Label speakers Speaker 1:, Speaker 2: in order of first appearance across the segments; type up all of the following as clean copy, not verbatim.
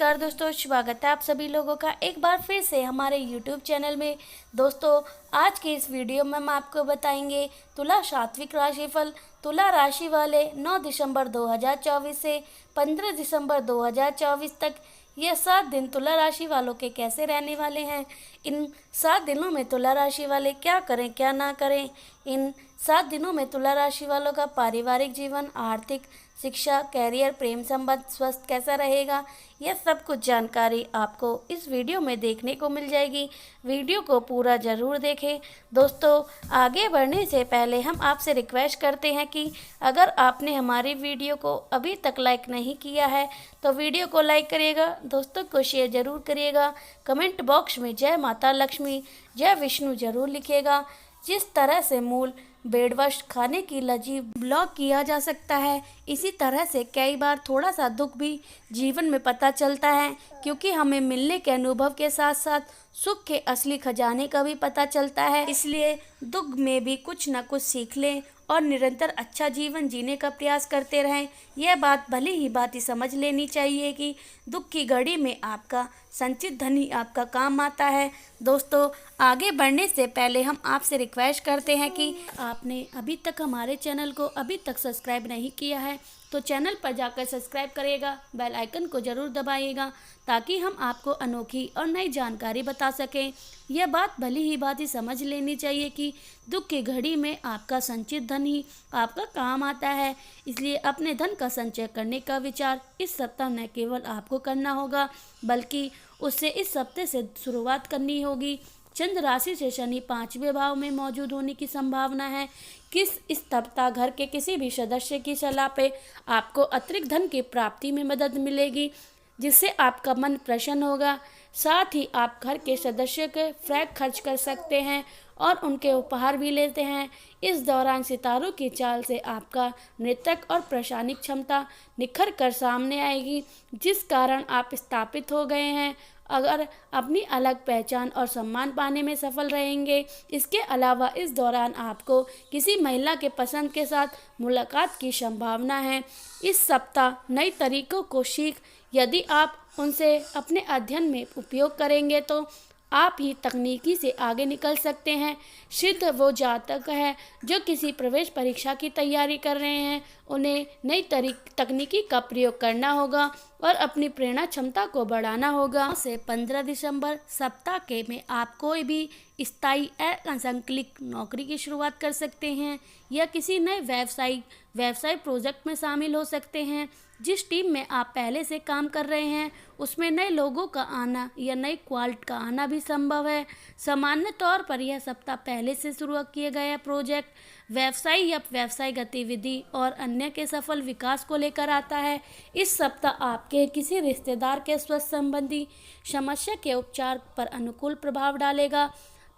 Speaker 1: नमस्कार दोस्तों, स्वागत है आप सभी लोगों का एक बार फिर से हमारे YouTube चैनल में। दोस्तों, आज की इस वीडियो में हम आपको बताएंगे तुला सात्विक राशिफल। तुला राशि वाले 9 दिसंबर 2024 से 15 दिसंबर 2024 तक ये 7 दिन तुला राशि वालों के कैसे रहने वाले हैं। इन 7 दिनों में तुला राशि वाले क्या करें क्या ना करें। इन 7 दिनों में तुला राशि वालों का पारिवारिक जीवन, आर्थिक, शिक्षा, कैरियर, प्रेम संबंध, स्वास्थ्य कैसा रहेगा, यह सब कुछ जानकारी आपको इस वीडियो में देखने को मिल जाएगी। वीडियो को पूरा ज़रूर देखें। दोस्तों, आगे बढ़ने से पहले हम आपसे रिक्वेस्ट करते हैं कि अगर आपने हमारी वीडियो को अभी तक लाइक नहीं किया है तो वीडियो को लाइक करिएगा, दोस्तों को शेयर ज़रूर करिएगा, कमेंट बॉक्स में जय माता लक्ष्मी, जय विष्णु ज़रूर लिखिएगा। जिस तरह से मूल बेडवश खाने की लजी ब्लॉक किया जा सकता है, इसी तरह से कई बार थोड़ा सा दुख भी जीवन में पता चलता है, क्योंकि हमें मिलने के अनुभव के साथ साथ सुख के असली खजाने का भी पता चलता है। इसलिए दुख में भी कुछ न कुछ सीख लें और निरंतर अच्छा जीवन जीने का प्रयास करते रहें। यह बात भली ही बात समझ लेनी चाहिए कि दुख की घड़ी में आपका संचित धन ही आपका काम आता है। दोस्तों, आगे बढ़ने से पहले हम आपसे रिक्वेस्ट करते हैं कि आपने अभी तक हमारे चैनल को अभी तक सब्सक्राइब नहीं किया है तो चैनल पर जाकर सब्सक्राइब करिएगा, बेल आइकन को ज़रूर दबाइएगा ताकि हम आपको अनोखी और नई जानकारी बता सकें। यह बात भली ही बात ही समझ लेनी चाहिए कि दुख की घड़ी में आपका संचित धन ही आपका काम आता है। इसलिए अपने धन का संचय करने का विचार इस सप्ताह न केवल आपको करना होगा बल्कि उससे इस सप्ताह से शुरुआत करनी होगी। चंद्र राशि से शनि 5वें भाव में मौजूद होने की संभावना है। इस सप्ताह घर के किसी भी सदस्य की सलाह पे आपको अतिरिक्त धन की प्राप्ति में मदद मिलेगी, जिससे आपका मन प्रसन्न होगा। साथ ही आप घर के सदस्य के फ्रैक खर्च कर सकते हैं और उनके उपहार भी लेते हैं। इस दौरान सितारों की चाल से आपका नृत्यक और प्रशासनिक क्षमता निखर कर सामने आएगी, जिस कारण आप स्थापित हो गए हैं अगर अपनी अलग पहचान और सम्मान पाने में सफल रहेंगे। इसके अलावा इस दौरान आपको किसी महिला के पसंद के साथ मुलाकात की संभावना है। इस सप्ताह नई तरीकों को सीख यदि आप उनसे अपने अध्ययन में उपयोग करेंगे तो आप ही तकनीकी से आगे निकल सकते हैं। सिद्ध वो जातक है जो किसी प्रवेश परीक्षा की तैयारी कर रहे हैं, उन्हें नई तकनीकी का प्रयोग करना होगा और अपनी प्रेरणा क्षमता को बढ़ाना होगा। से 15 दिसंबर सप्ताह के में आप कोई भी स्थायी असंक्लिक नौकरी की शुरुआत कर सकते हैं या किसी नए व्यवसाय प्रोजेक्ट में शामिल हो सकते हैं। जिस टीम में आप पहले से काम कर रहे हैं उसमें नए लोगों का आना या नई क्वालिटी का आना भी संभव है। सामान्य तौर पर यह सप्ताह पहले से शुरू किए गए प्रोजेक्ट, व्यवसाय या व्यवसाय गतिविधि और अन्य के सफल विकास को लेकर आता है। इस सप्ताह आपके किसी रिश्तेदार के स्वास्थ्य संबंधी समस्या के उपचार पर अनुकूल प्रभाव डालेगा।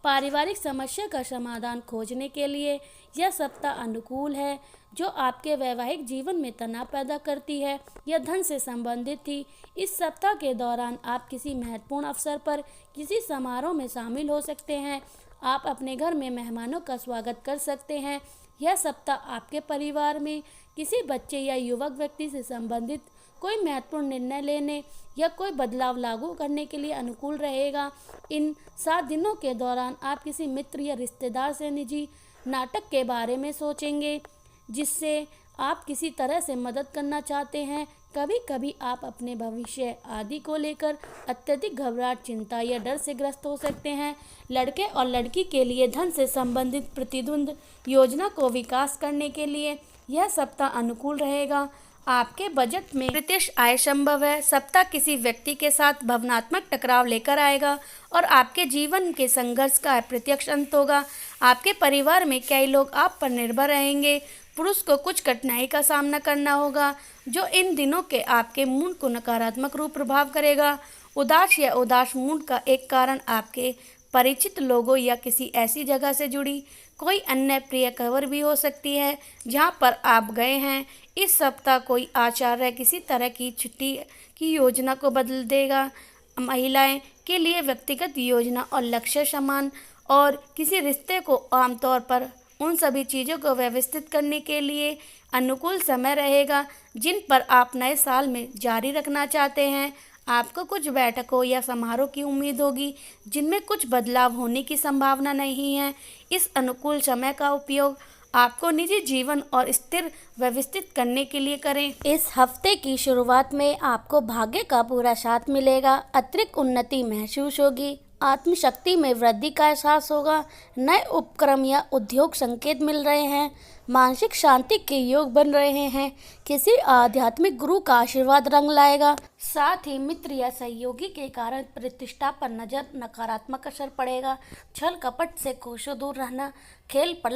Speaker 1: पारिवारिक समस्या का समाधान खोजने के लिए यह सप्ताह अनुकूल है जो आपके वैवाहिक जीवन में तनाव पैदा करती है या धन से संबंधित थी। इस सप्ताह के दौरान आप किसी महत्वपूर्ण अवसर पर किसी समारोह में शामिल हो सकते हैं। आप अपने घर में मेहमानों का स्वागत कर सकते हैं। यह सप्ताह आपके परिवार में किसी बच्चे या युवक व्यक्ति से संबंधित कोई महत्वपूर्ण निर्णय लेने या कोई बदलाव लागू करने के लिए अनुकूल रहेगा। इन 7 दिनों के दौरान आप किसी मित्र या रिश्तेदार से निजी नाटक के बारे में सोचेंगे जिससे आप किसी तरह से मदद करना चाहते हैं। कभी कभी आप अपने भविष्य आदि को लेकर अत्यधिक घबराहट, चिंता या डर से ग्रस्त हो सकते हैं। लड़के और लड़की के लिए धन से संबंधित प्रतिद्वंद योजना को विकास करने के लिए यह सप्ताह अनुकूल रहेगा। आपके बजट में प्रत्यक्ष आय संभव है। सप्ताह किसी व्यक्ति के साथ भावनात्मक टकराव लेकर आएगा और आपके जीवन के संघर्ष का अप्रत्यक्ष अंत होगा। आपके परिवार में कई लोग आप पर निर्भर रहेंगे। पुरुष को कुछ कठिनाई का सामना करना होगा जो इन दिनों के आपके मूड को नकारात्मक रूप प्रभाव करेगा। उदास मूड का एक कारण आपके परिचित लोगों या किसी ऐसी जगह से जुड़ी कोई अन्य प्रिय खबर भी हो सकती है जहां पर आप गए हैं। इस सप्ताह कोई आचार्य किसी तरह की छुट्टी की योजना को बदल देगा। महिलाएं के लिए व्यक्तिगत योजना और लक्ष्य समान और किसी रिश्ते को आमतौर पर उन सभी चीज़ों को व्यवस्थित करने के लिए अनुकूल समय रहेगा जिन पर आप नए साल में जारी रखना चाहते हैं। आपको कुछ बैठकों या समारोह की उम्मीद होगी जिनमें कुछ बदलाव होने की संभावना नहीं है। इस अनुकूल समय का उपयोग आपको निजी जीवन और स्थिर व्यवस्थित करने के लिए करें। इस हफ्ते की शुरुआत में आपको भाग्य का पूरा साथ मिलेगा। अतिरिक्त उन्नति महसूस होगी। आत्मशक्ति में वृद्धि का एहसास होगा। नए उपक्रम या उद्योग संकेत मिल रहे हैं। मानसिक शांति के योग बन रहे हैं। किसी आध्यात्मिक गुरु का आशीर्वाद रंग लाएगा। साथ ही मित्र या सहयोगी के कारण प्रतिष्ठा पर नकारात्मक असर पड़ेगा। छल कपट से कोसों दूर रहना। खेल पड़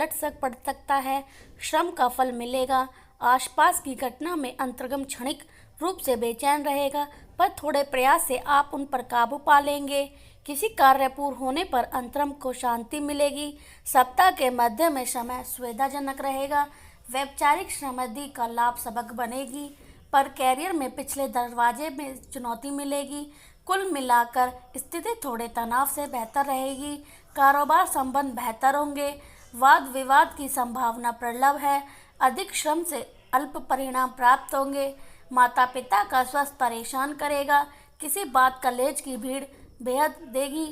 Speaker 1: सकता है। श्रम का फल मिलेगा। आसपास की घटना में अंतर्गम क्षणिक रूप से बेचैन रहेगा, पर थोड़े प्रयास से आप उन पर काबू पा लेंगे। किसी कार्य पूर्ण होने पर अंतरम को शांति मिलेगी। सप्ताह के मध्य में समय सुविधाजनक रहेगा। वैचारिक समृद्धि का लाभ सबक बनेगी, पर कैरियर में पिछले दरवाजे में चुनौती मिलेगी। कुल मिलाकर स्थिति थोड़े तनाव से बेहतर रहेगी। कारोबार संबंध बेहतर होंगे। वाद विवाद की संभावना प्रबल है। अधिक श्रम से अल्प परिणाम प्राप्त होंगे। माता पिता का स्वास्थ्य परेशान करेगा। किसी बात कलेज की भीड़ बेहद देगी।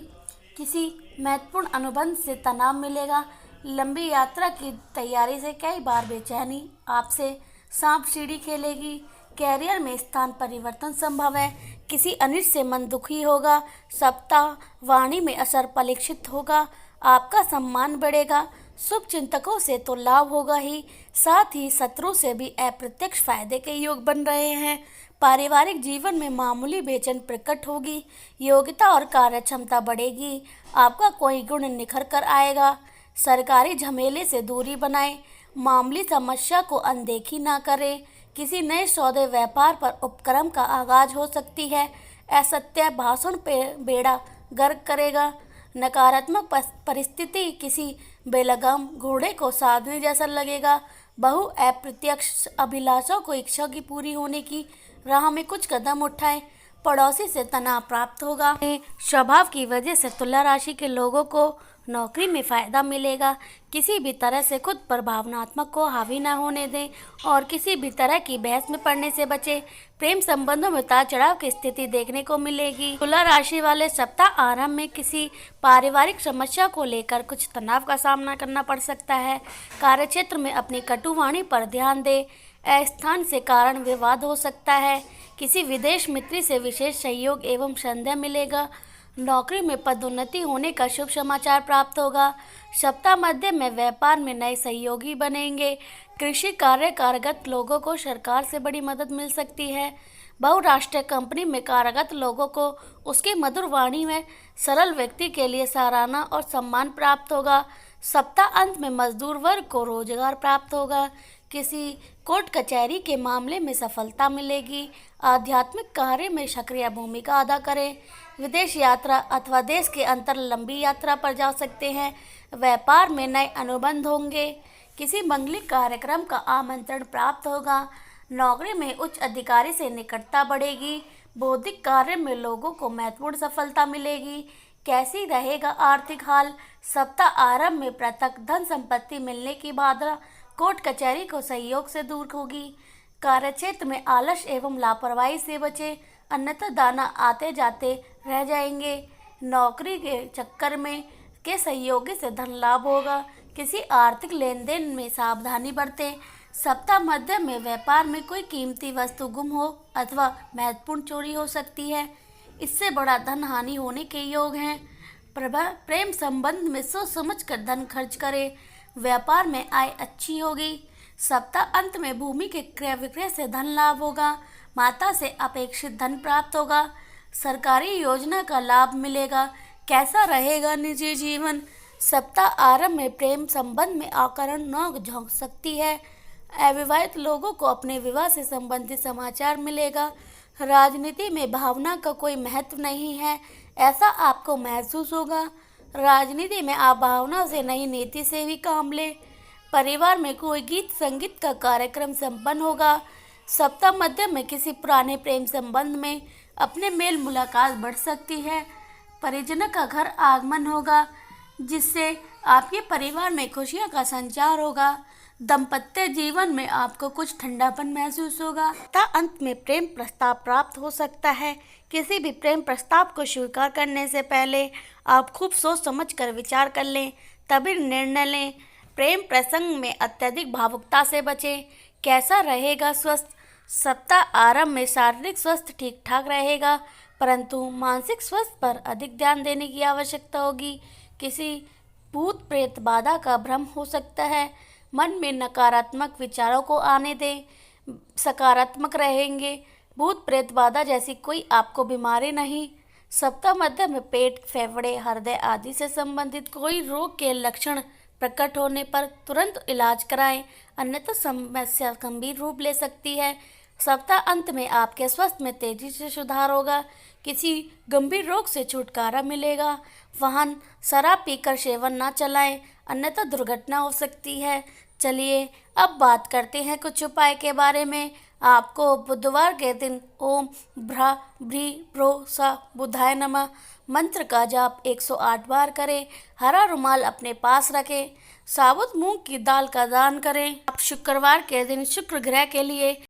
Speaker 1: किसी महत्वपूर्ण अनुबंध से तनाव मिलेगा। लंबी यात्रा की तैयारी से कई बार बेचैनी आपसे सांप सीढ़ी खेलेगी। कैरियर में स्थान परिवर्तन संभव है। किसी अनिष्ट से मन दुखी होगा। सप्ताह वाणी में असर परीक्षित होगा। आपका सम्मान बढ़ेगा। शुभ चिंतकों से तो लाभ होगा ही, साथ ही शत्रु से भी अप्रत्यक्ष फायदे के योग बन रहे हैं। पारिवारिक जीवन में मामूली बेचैन प्रकट होगी। योग्यता और कार्य क्षमता बढ़ेगी। आपका कोई गुण निखर कर आएगा। सरकारी झमेले से दूरी बनाएं। मामूली समस्या को अनदेखी ना करें। किसी नए सौदे व्यापार पर उपक्रम का आगाज हो सकती है। असत्य भाषण पे बेड़ा गर्क करेगा। नकारात्मक परिस्थिति किसी बेलगाम घोड़े को साधने जैसा लगेगा। बहु अप्रत्यक्ष अभिलाषाओं को इच्छा की पूरी होने की राह में कुछ कदम उठाएं। पड़ोसी से तनाव प्राप्त होगा। स्वभाव की वजह से तुला राशि के लोगों को नौकरी में फायदा मिलेगा। किसी भी तरह से खुद पर भावनात्मक को हावी न होने दें और किसी भी तरह की बहस में पड़ने से बचें। प्रेम संबंधों में उतार चढ़ाव की स्थिति देखने को मिलेगी। तुला राशि वाले सप्ताह आरंभ में किसी पारिवारिक समस्या को लेकर कुछ तनाव का सामना करना पड़ सकता है। कार्यक्षेत्र में अपनी कटु वाणी पर ध्यान दें। अस्थान से कारण विवाद हो सकता है। किसी विदेश मित्र से विशेष सहयोग एवं संदेह मिलेगा। नौकरी में पदोन्नति होने का शुभ समाचार प्राप्त होगा। सप्ताह मध्य में व्यापार में नए सहयोगी बनेंगे। कृषि कार्य कार्यरत लोगों को सरकार से बड़ी मदद मिल सकती है। बहुराष्ट्रीय कंपनी में कार्यरत लोगों को उसकी मधुर वाणी में सरल व्यक्ति के लिए सराहना और सम्मान प्राप्त होगा। सप्ताह अंत में मजदूर वर्ग को रोजगार प्राप्त होगा। किसी कोर्ट कचहरी के मामले में सफलता मिलेगी। आध्यात्मिक कार्य में सक्रिय भूमिका अदा करें। विदेश यात्रा अथवा देश के अंतर लंबी यात्रा पर जा सकते हैं। व्यापार में नए अनुबंध होंगे। किसी मंगलिक कार्यक्रम का आमंत्रण प्राप्त होगा। नौकरी में उच्च अधिकारी से निकटता बढ़ेगी। बौद्धिक कार्य में लोगों को महत्वपूर्ण सफलता मिलेगी। कैसी रहेगा आर्थिक हाल? सप्ताह आरंभ में पृथक धन संपत्ति मिलने की बाधा कोर्ट कचहरी को सहयोग से दूर होगी। कार्यक्षेत्र में आलस एवं लापरवाही से बचें, अन्यथा दाना आते जाते रह जाएंगे। नौकरी के चक्कर में के सहयोगी से धन लाभ होगा। किसी आर्थिक लेन देन में सावधानी बरतें। सप्ताह मध्य में व्यापार में कोई कीमती वस्तु गुम हो अथवा महत्वपूर्ण चोरी हो सकती है। इससे बड़ा धन हानि होने के योग हैं। प्रेम संबंध में सोच समझ कर धन खर्च करें। व्यापार में आय अच्छी होगी। सप्ताह अंत में भूमि के क्रय विक्रय से धन लाभ होगा। माता से अपेक्षित धन प्राप्त होगा। सरकारी योजना का लाभ मिलेगा। कैसा रहेगा निजी जीवन? सप्ताह आरंभ में प्रेम संबंध में आकरण नोक झोंक सकती है। अविवाहित लोगों को अपने विवाह से संबंधित समाचार मिलेगा। राजनीति में भावना का कोई महत्व नहीं है, ऐसा आपको महसूस होगा। राजनीति में आप भावना से नहीं नीति से भी काम लें। परिवार में कोई गीत संगीत का कार्यक्रम संपन्न होगा। सप्ताह मध्य में किसी पुराने प्रेम संबंध में अपने मेल मुलाकात बढ़ सकती है। परिजनों का घर आगमन होगा, जिससे आपके परिवार में खुशियों का संचार होगा। दाम्पत्य जीवन में आपको कुछ ठंडापन महसूस होगा तथा अंत में प्रेम प्रस्ताव प्राप्त हो सकता है। किसी भी प्रेम प्रस्ताव को स्वीकार करने से पहले आप खूब सोच समझ कर विचार कर लें, तभी निर्णय लें। प्रेम प्रसंग में अत्यधिक भावुकता से बचें। कैसा रहेगा स्वस्थ? सप्ताह आरंभ में शारीरिक स्वास्थ्य ठीक ठाक रहेगा, परंतु मानसिक स्वास्थ्य पर अधिक ध्यान देने की आवश्यकता होगी। किसी भूत प्रेत बाधा का भ्रम हो सकता है। मन में नकारात्मक विचारों को आने दें, सकारात्मक रहेंगे। भूत प्रेत बाधा जैसी कोई आपको बीमारी नहीं। सप्ताह मध्य में पेट, फेफड़े, हृदय आदि से संबंधित कोई रोग के लक्षण प्रकट होने पर तुरंत इलाज कराएं, अन्यथा समस्या गंभीर रूप ले सकती है। सप्ताह अंत में आपके स्वास्थ्य में तेजी से सुधार होगा, किसी गंभीर रोग से छुटकारा मिलेगा। वाहन शराब पीकर सेवन न चलाएं, अन्यथा दुर्घटना हो सकती है। चलिए अब बात करते हैं कुछ उपाय के बारे में। आपको बुधवार के दिन ओम भ्रा भ्री भ्रो सा बुधाय नमः मंत्र का जाप 108 बार करें। हरा रुमाल अपने पास रखें। साबुत मूंग की दाल का दान करें। आप शुक्रवार के दिन शुक्र ग्रह के लिए